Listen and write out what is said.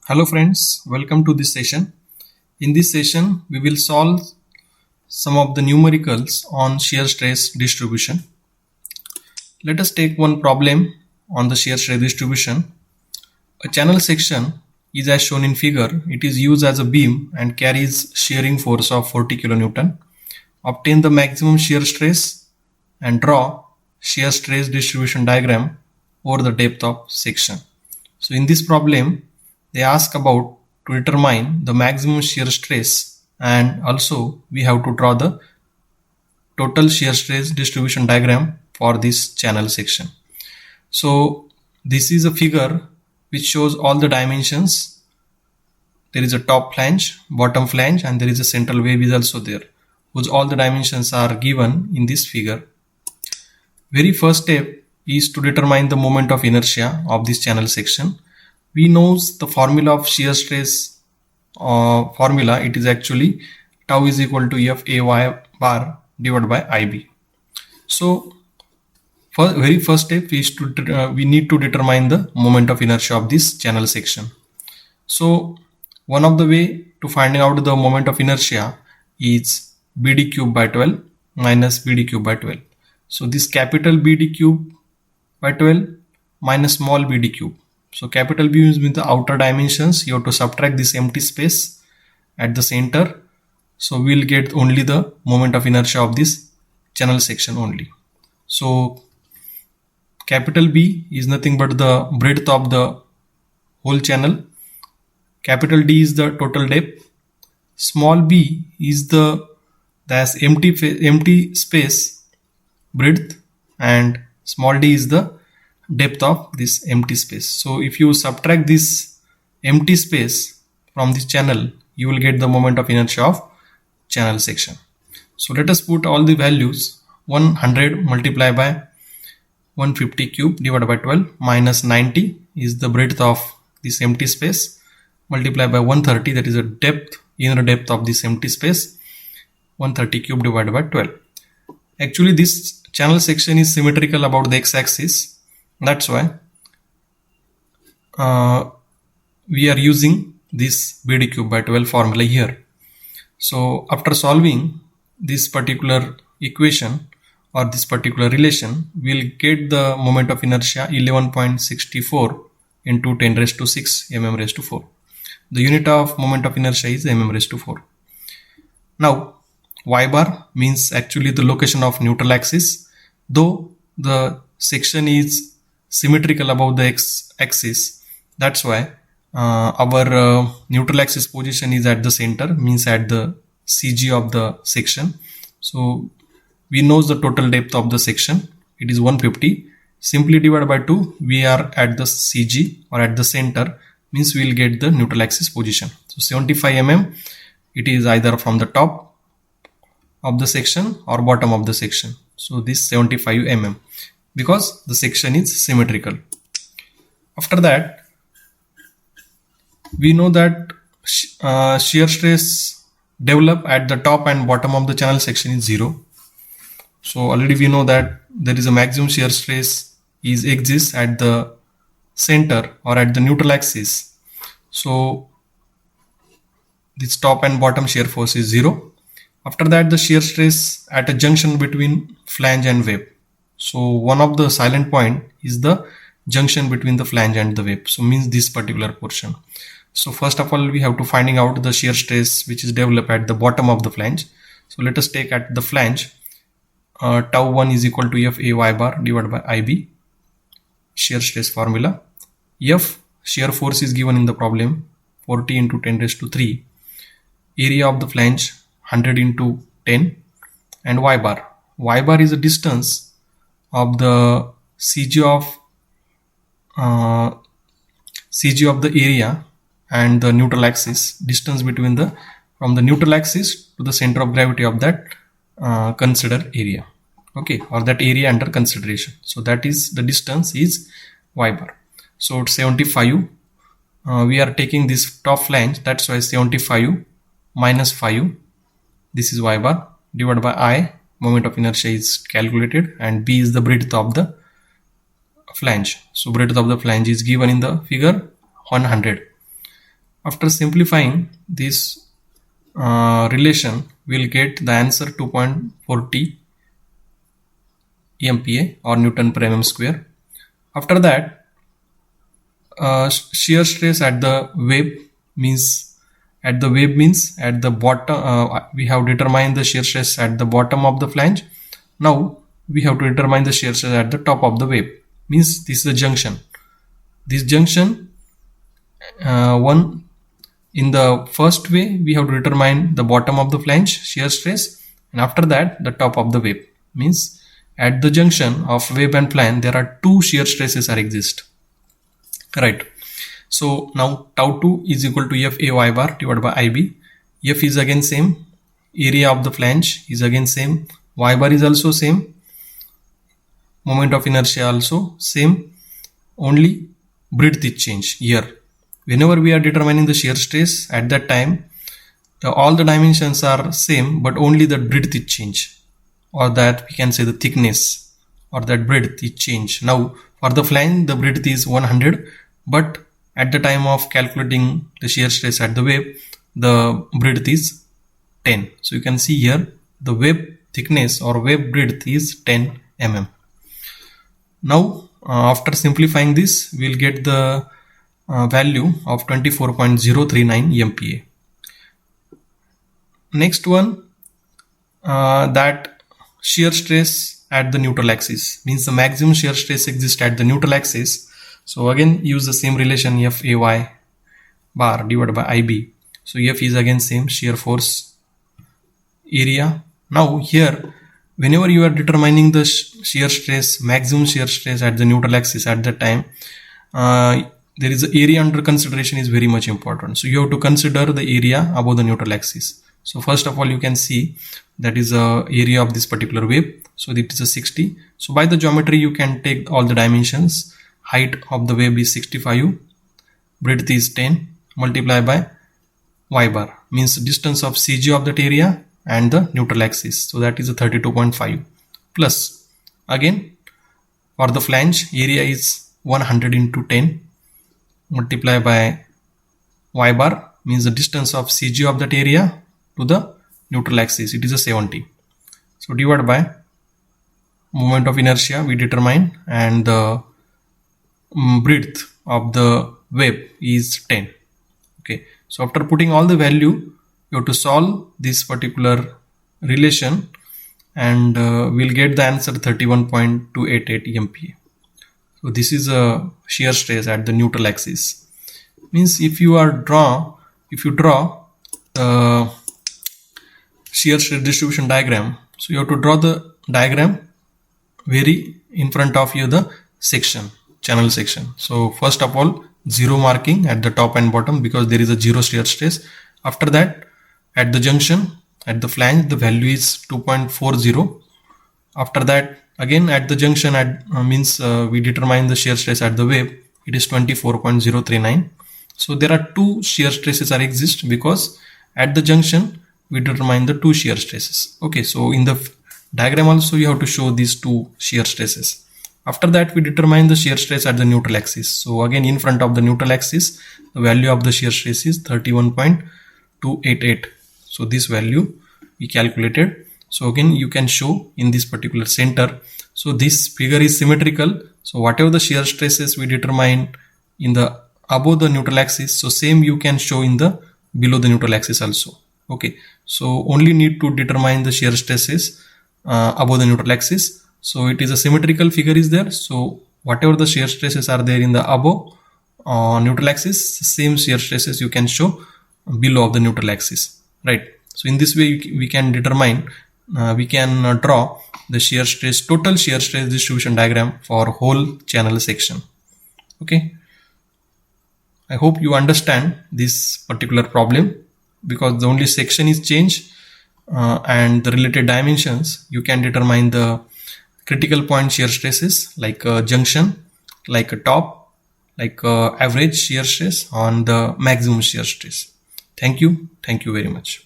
Hello friends, welcome to this session. In this session, we will solve some of the numericals on shear stress distribution. Let us take one problem on the shear stress distribution. A channel section is as shown in figure. It is used as a beam and carries shearing force of 40 kN. Obtain the maximum shear stress and draw shear stress distribution diagram over the depth of section. So in this problem, they ask about to determine the maximum shear stress, and also we have to draw the total shear stress distribution diagram for this channel section. So this is a figure which shows all the dimensions. There is a top flange, bottom flange, and there is a central wave is also there, whose all the dimensions are given in this figure. Very first step is to determine the moment of inertia of this channel section. We know the formula of shear stress formula. It is actually tau is equal to FAY bar divided by IB. So very first step is to we need to determine the moment of inertia of this channel section. So one of the way to finding out the moment of inertia is BD cube by 12 minus BD cube by 12. So this capital BD cube by 12 minus small BD cube. So capital B means the outer dimensions. You have to subtract this empty space at the center. So we'll get only the moment of inertia of this channel section only. So capital B is nothing but the breadth of the whole channel. Capital D is the total depth. Small b is the empty space breadth, and small d is the depth of this empty space. So if you subtract this empty space from this channel, you will get the moment of inertia of channel section. So let us put all the values. 100 multiplied by 150 cube divided by 12 minus 90 is the breadth of this empty space, multiplied by 130, that is the depth, inner depth of this empty space, 130 cube divided by 12. Actually this channel section is symmetrical about the x-axis. That's why we are using this BD cube by 12 formula here. So after solving this particular equation or this particular relation, we'll get the moment of inertia 11.64 into 10 raised to 6 mm raised to 4. The unit of moment of inertia is mm raised to 4. Now y bar means actually the location of neutral axis. Though the section is symmetrical about the x-axis, that's why our neutral axis position is at the center, means at the CG of the section. So we know the total depth of the section, it is 150. Simply divided by 2, we are at the CG or at the center, means we will get the neutral axis position. So 75 mm, it is either from the top of the section or bottom of the section. So this 75 mm, because the section is symmetrical. After that, we know that shear stress develop at the top and bottom of the channel section is 0. So already we know that there is a maximum shear stress exists at the center or at the neutral axis. So this top and bottom shear force is 0. After that, the shear stress at a junction between flange and web. So one of the silent point is the junction between the flange and the web. So means this particular portion. So first of all, we have to finding out the shear stress which is developed at the bottom of the flange. So let us take at the flange, tau 1 is equal to FAY bar divided by IB, shear stress formula. F shear force is given in the problem, 40 into 10 raised to 3. Area of the flange 100 into 10, and y bar. Y bar is the distance of the CG of the area and the neutral axis, distance between from the neutral axis to the center of gravity of that considered area, okay, or that area under consideration. So that is the distance is y bar. So 75, we are taking this top flange, that's why 75 minus 5, this is y bar, divided by I, moment of inertia is calculated, and B is the breadth of the flange. So breadth of the flange is given in the figure 100. After simplifying this relation, we'll get the answer 2.40 MPa or Newton per mm square. After that, shear stress at the web means at the bottom. We have determined the shear stress at the bottom of the flange. Now we have to determine the shear stress at the top of the web. Means this is a junction. This junction, one in the first way we have to determine the bottom of the flange shear stress, and after that the top of the web. Means at the junction of web and flange there are two shear stresses are exist. Right. So now tau 2 is equal to F A y bar divided by IB. F is again same. Area of the flange is again same. Y bar is also same. Moment of inertia also same. Only breadth is change here. Whenever we are determining the shear stress at that time, all the dimensions are same, but only the breadth is change, or that we can say the thickness or that breadth is change. Now for the flange the breadth is 100, but at the time of calculating the shear stress at the web, the breadth is 10. So you can see here the web thickness or web breadth is 10 mm. Now after simplifying this, we'll get the value of 24.039 MPa. Next one, that shear stress at the neutral axis, means the maximum shear stress exists at the neutral axis. So again use the same relation F A y bar divided by IB. So F is again same shear force area. Now here whenever you are determining the shear stress, maximum shear stress at the neutral axis at that time, there is the area under consideration is very much important. So you have to consider the area above the neutral axis. So first of all you can see that is the area of this particular wave. So it is a 60. So by the geometry you can take all the dimensions. Height of the wave is 65, breadth is 10, multiply by y bar, means distance of CG of that area and the neutral axis. So that is a 32.5 plus again for the flange area is 100 into 10 multiply by y bar, means the distance of CG of that area to the neutral axis, it is a 70. So divided by moment of inertia we determine, and the breadth of the web is 10. Okay, so after putting all the value you have to solve this particular relation, and we'll get the answer 31.288 MPa. So this is a shear stress at the neutral axis. Means if you draw the shear stress distribution diagram, so you have to draw the diagram very in front of you the section, channel section. So first of all zero marking at the top and bottom because there is a zero shear stress. After that at the junction at the flange the value is 2.40. After that again at the junction we determine the shear stress at the web, it is 24.039. So there are two shear stresses are exist because at the junction we determine the two shear stresses. Okay, so in the diagram also you have to show these two shear stresses. After that we determine the shear stress at the neutral axis. So again in front of the neutral axis the value of the shear stress is 31.288. So this value we calculated. So again you can show in this particular center. So this figure is symmetrical. So whatever the shear stresses we determine in the above the neutral axis, so same you can show in the below the neutral axis also. Okay, so only need to determine the shear stresses above the neutral axis. So it is a symmetrical figure is there. So whatever the shear stresses are there in the above neutral axis, same shear stresses you can show below of the neutral axis, right? So in this way we can determine, we can draw the shear stress, total shear stress distribution diagram for whole channel section. Okay, I hope you understand this particular problem, because the only section is changed and the related dimensions you can determine the critical point shear stresses like a junction, like a top, like average shear stress on the maximum shear stress. Thank you very much.